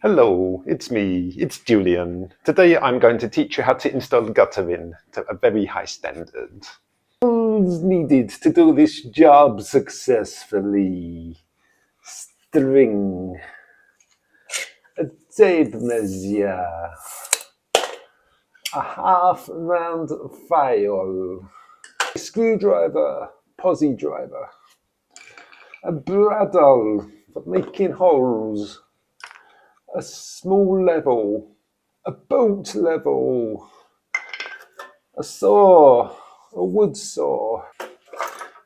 Hello, it's me, it's Julian. Today I'm going to teach you how to install guttering to a very high standard. Tools needed to do this job successfully. String, a tape measure, a half-round file, a screwdriver, posi driver, a bradawl for making holes, a small level, a bolt level, a saw, a wood saw,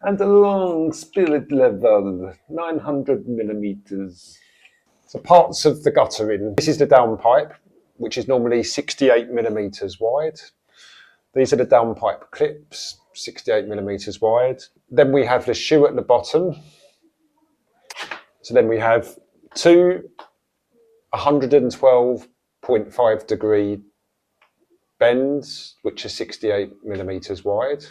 and a long spirit level, 900 millimeters. So parts of the guttering. This is the downpipe, which is normally 68 millimeters wide. These are the downpipe clips, 68 millimeters wide. Then we have the shoe at the bottom. So then we have two 112.5 degree bends, which are 68 millimeters wide.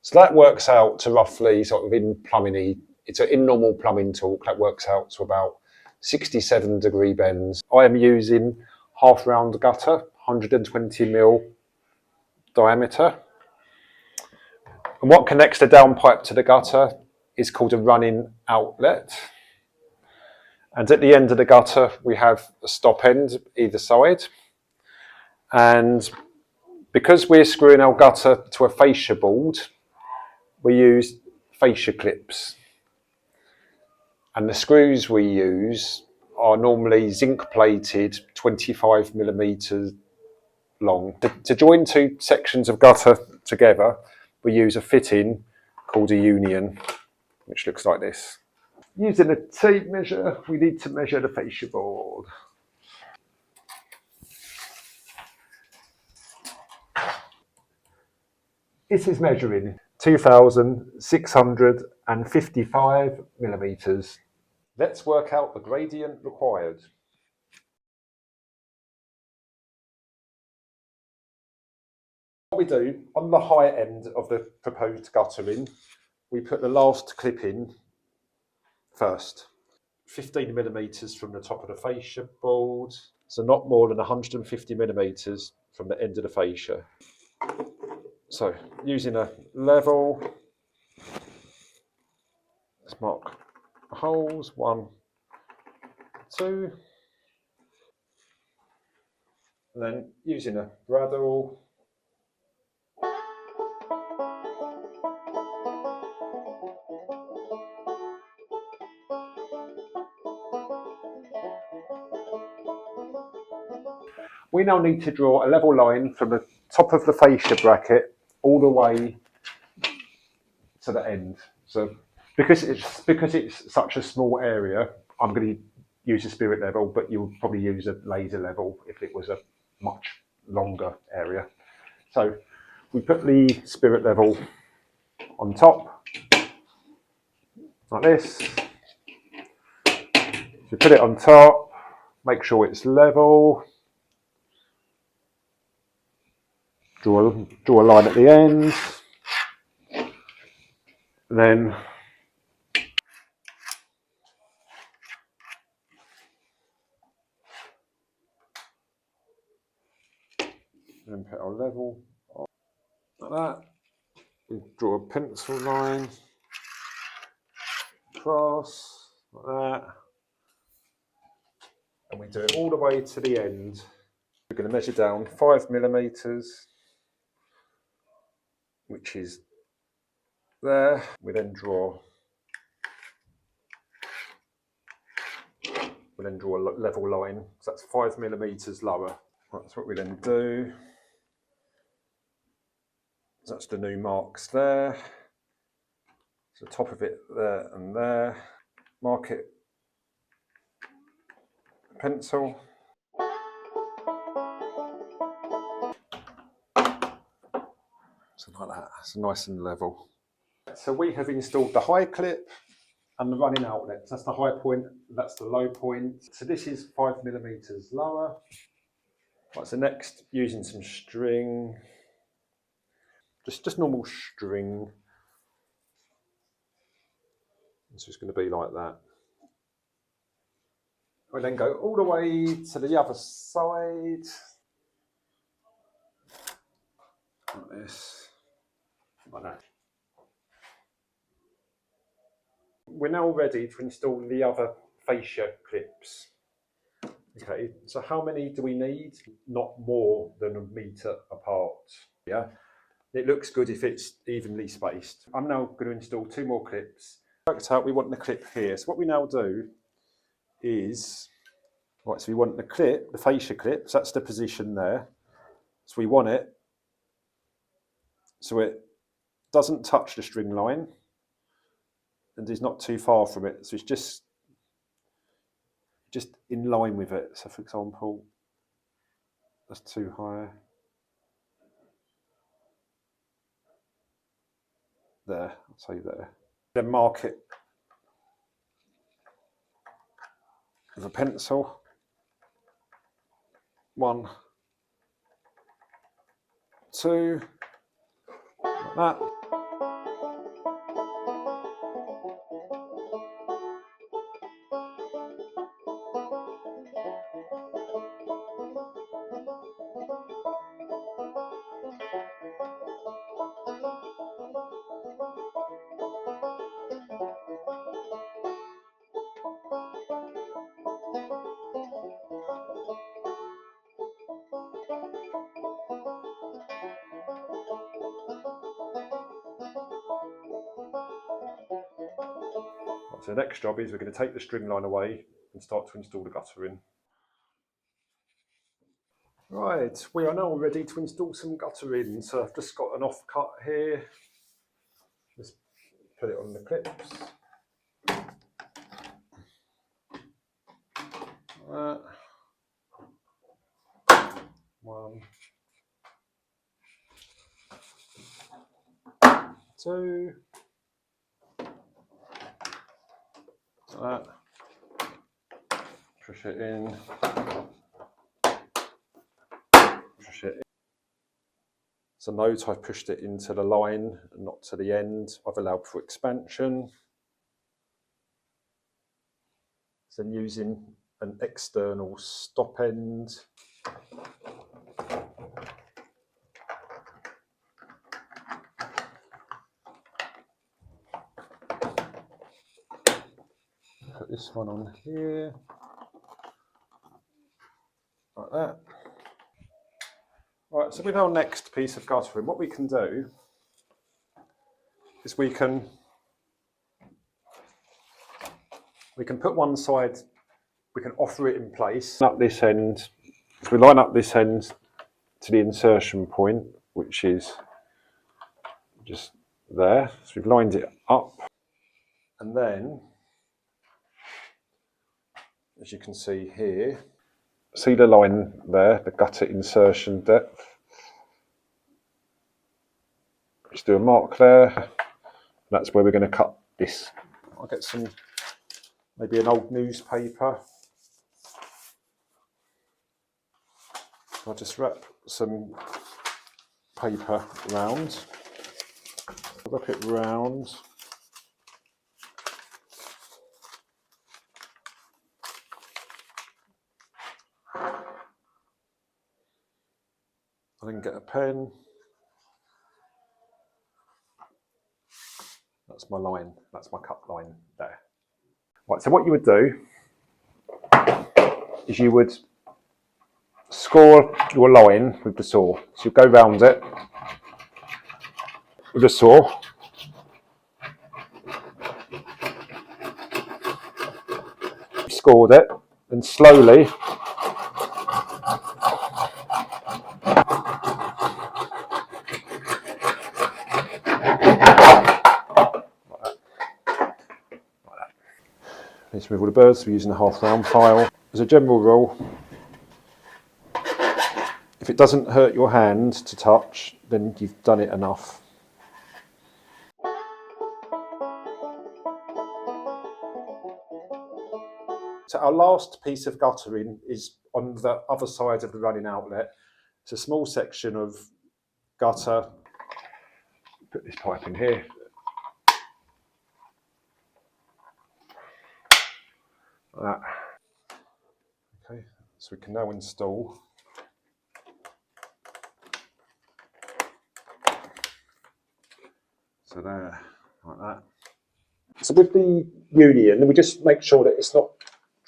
So that works out to roughly sort of in plumbing, it's in normal plumbing talk, that works out to about 67 degree bends. I am using half round gutter, 120 mil diameter. And what connects the downpipe to the gutter is called a running outlet. And at the end of the gutter, we have a stop end either side. And because we're screwing our gutter to a fascia board, we use fascia clips. And the screws we use are normally zinc plated, 25 millimeters long. To join two sections of gutter together, we use a fitting called a union, which looks like this. Using a tape measure, we need to measure the fascia board. This is measuring 2,655 millimeters. Let's work out the gradient required. What we do, on the high end of the proposed guttering, we put the last clip in first. 15 millimeters from the top of the fascia board, so not more than 150 millimeters from the end of the fascia. So using a level, let's mark the holes, 1, 2, and then using a bradawl, we now need to draw a level line from the top of the fascia bracket all the way to the end. So because it's such a small area, I'm going to use a spirit level, but you'll probably use a laser level if it was a much longer area. So we put the spirit level on top, like this. So you put it on top, make sure it's level. Draw a line at the end. Then put our level on, like that. We draw a pencil line across, like that. And we do it all the way to the end. We're going to measure down 5 millimeters, which is there. We then draw a level line, so that's 5 millimeters lower. That's what we then do. So that's the new marks there. So top of it there and there. Mark it, pencil. Something like that, so nice and level. So we have installed the high clip and the running outlet. That's the high point, that's the low point. So this is 5 millimeters lower. Right, so next, using some string, just normal string. It's just going to be like that. We then go all the way to the other side. Like this. Like that. We're now ready to install the other fascia clips. Okay, so how many do we need? Not more than a metre apart. Yeah, it looks good if it's evenly spaced. I'm now going to install 2 more clips. Worked out we want the clip here. So what we now do is, right, so we want the clip, the fascia clips, that's the position there. So we want it so it doesn't touch the string line and is not too far from it. So it's just in line with it. So for example, that's too high. There, I'll say there. Then mark it with a pencil. 1, 2, like that. So the next job is we're going to take the string line away and start to install the guttering. Right, we are now ready to install some guttering. So I've just got an offcut here. Just put it on the clips. Like that. 1, 2. Like that. Push it in. Push it in. So note I've pushed it into the line and not to the end. I've allowed for expansion. So I'm using an external stop end. Put this one on here, like that. Right, so with our next piece of guttering, what we can do is we can put one side, we can offer it in place. Up this end, if we line up this end to the insertion point, which is just there, so we've lined it up, and then, as you can see here, see the line there, the gutter insertion depth. Just do a mark there. That's where we're going to cut this. I'll get some, maybe an old newspaper. I'll just wrap some paper round. Wrap it round. I then get a pen. That's my line, that's my cut line there. Right, so what you would do is you would score your line with the saw. So you go round it with the saw. You scored it, and slowly let's remove all the birds. We're using a half round file. As a general rule, if it doesn't hurt your hand to touch, then you've done it enough. So our last piece of guttering is on the other side of the running outlet. It's a small section of gutter. Put this pipe in here. Like that. So we can now install so there, like that. So with the union, we just make sure that it's not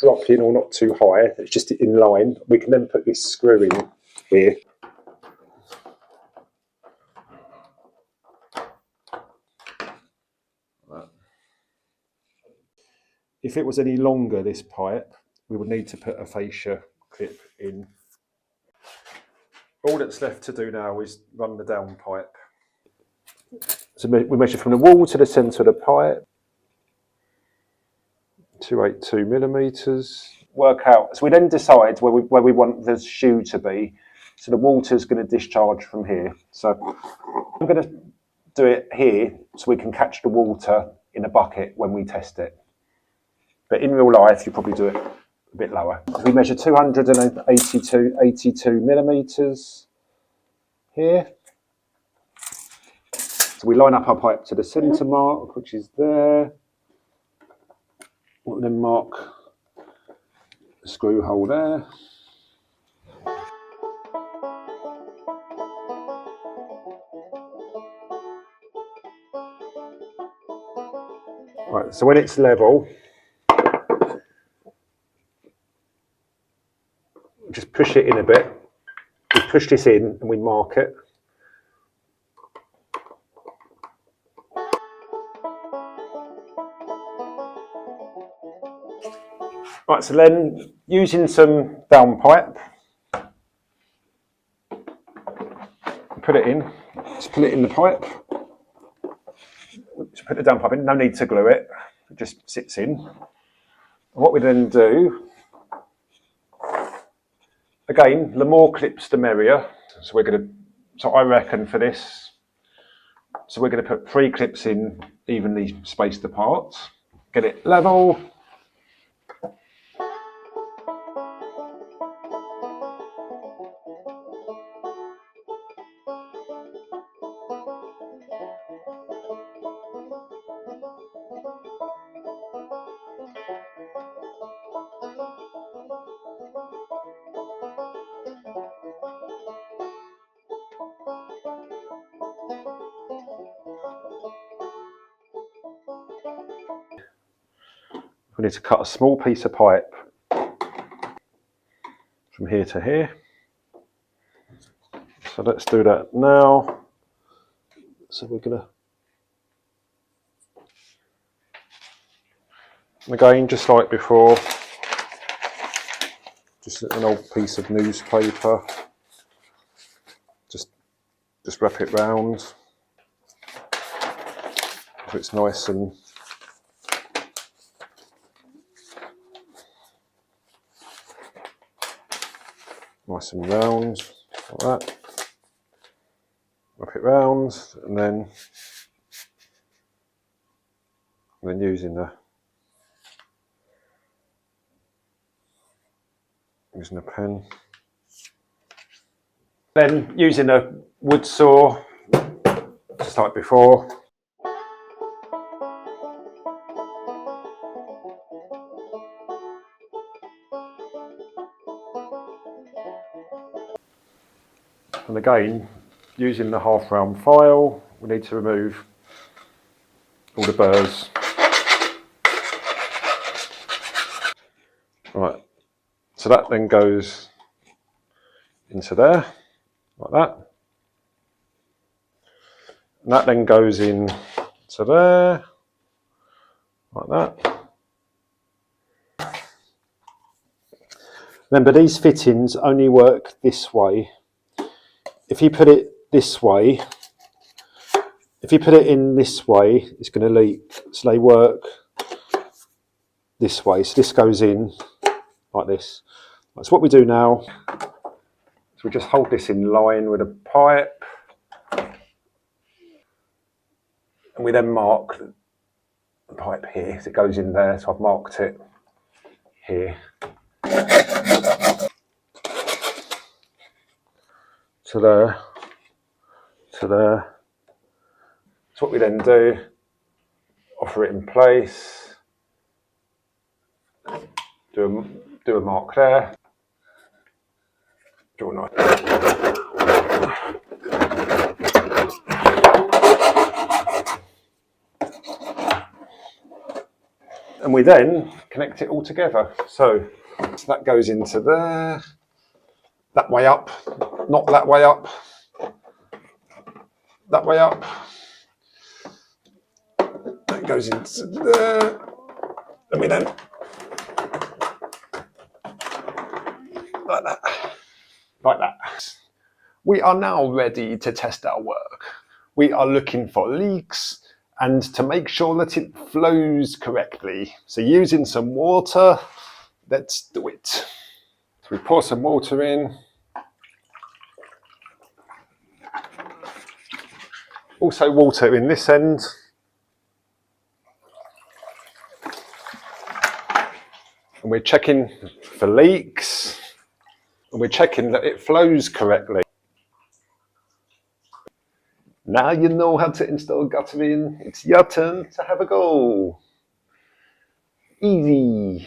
dropping or not too high, it's just in line. We can then put this screw in here. If it was any longer, this pipe, we would need to put a fascia clip in. All that's left to do now is run the downpipe. So we measure from the wall to the centre of the pipe, 282 millimetres. Work out. So we then decide where we want the shoe to be. So the water's going to discharge from here. So I'm going to do it here so we can catch the water in a bucket when we test it. But in real life, you probably do it a bit lower. We measure 282 millimetres here. So we line up our pipe to the centre mark, which is there. We'll then mark the screw hole there. Right, so when it's level, just push it in a bit. We push this in and we mark it. Right, so then using some downpipe, put it in. Just put it in the pipe. Just put the downpipe in. No need to glue it. It just sits in. And what we then do, again, the more clips, the merrier. So we're going to. So I reckon for this. So we're going to put 3 clips in evenly spaced apart. Get it level. We need to cut a small piece of pipe from here to here. So let's do that now. So we're going to, again, just like before, just an old piece of newspaper. Just wrap it round so it's nice and round, like that. Wrap it round, and then using a pen. Then using a wood saw, just like before. And again, using the half round file, we need to remove all the burrs. Right, so that then goes into there, like that. And that then goes in to there, like that. Remember, these fittings only work this way. If you put it this way, if you put it in this way, it's going to leak. So they work this way. So this goes in like this. That's what we do now. So we just hold this in line with a pipe. And we then mark the pipe here. So it goes in there. So I've marked it here. To there. To there. So what we then do, offer it in place, do a mark there. Draw a knife. And we then connect it all together. So that goes into there, that way up, not that way up, that way up. That goes into there. And we then, like that, like that. We are now ready to test our work. We are looking for leaks and to make sure that it flows correctly. So using some water, let's do it. So we pour some water in. Also water in this end. And we're checking for leaks. And we're checking that it flows correctly. Now you know how to install guttering. It's your turn to have a go. Easy.